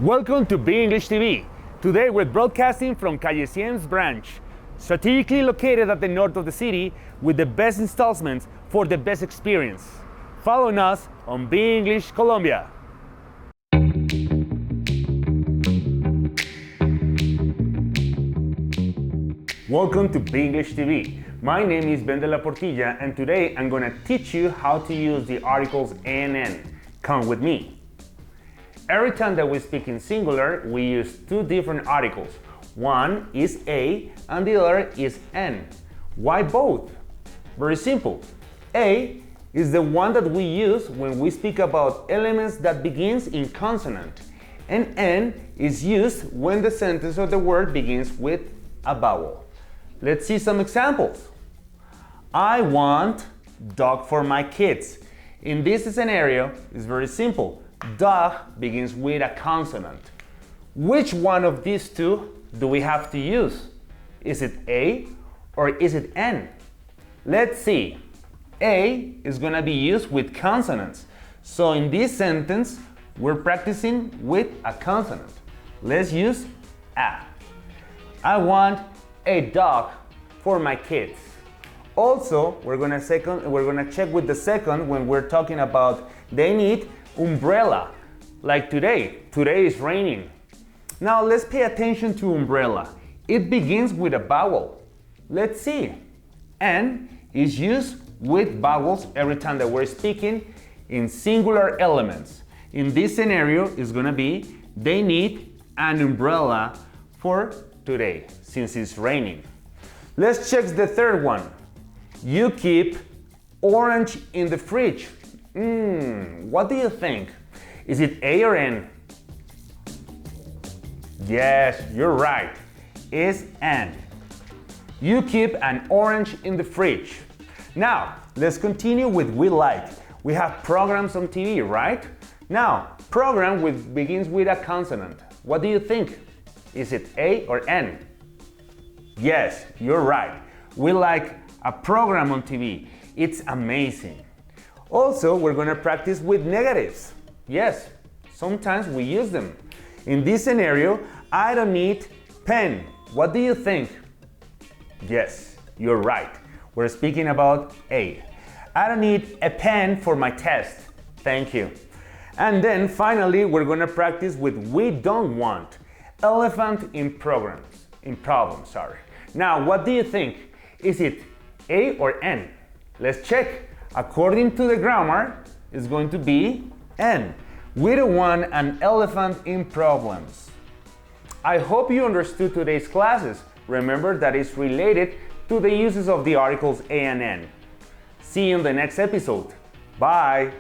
Welcome to Be English TV. Today we're broadcasting from Calle 100's branch, strategically located at the north of the city with the best installments for the best experience. Follow us on Be English Colombia. Welcome to Be English TV. My name is Portilla, and today I'm going to teach you how to use the articles a and n. Come with me. Every time that we speak in singular, we use two different articles. One is a and the other is n. Why both? Very simple. A is the one that we use when we speak about elements that begins in consonant, and n is used when the sentence or the word begins with a vowel. Let's see some examples. I want dog for my kids. In this scenario, it's very simple. Dog begins with a consonant. Which one of these two do we have to use? Is it A or is it N? Let's see. A is going to be used with consonants. So in this sentence, we're practicing with a consonant. Let's use A. I want a dog for my kids. Also, we're gonna check with the second when we're talking about they need umbrella, like today. Today is raining. Now let's pay attention to umbrella. It begins with a vowel. Let's see. N is used with vowels every time that we're speaking in singular elements. In this scenario, it's gonna be they need an umbrella for today, since it's raining. Let's check the third one. You keep orange in the fridge. What do you think? Is it A or N? Yes, you're right. It's N. You keep an orange in the fridge. Now, let's continue with we like. We have programs on TV, right? Now, program begins with a consonant. What do you think? Is it A or N? Yes, you're right. We like a program on TV. It's amazing. Also, we're going to practice with negatives. Yes, sometimes we use them. In this scenario, I don't need pen. What do you think? Yes, you're right. We're speaking about A. I don't need a pen for my test. Thank you. And then finally, we're going to practice with we don't want. Elephant in problems. Now, what do you think? Is it A or N? Let's check. According to the grammar, it's going to be N. We don't want an elephant in problems. I hope you understood today's classes. Remember that it's related to the uses of the articles A and N. See you in the next episode. Bye!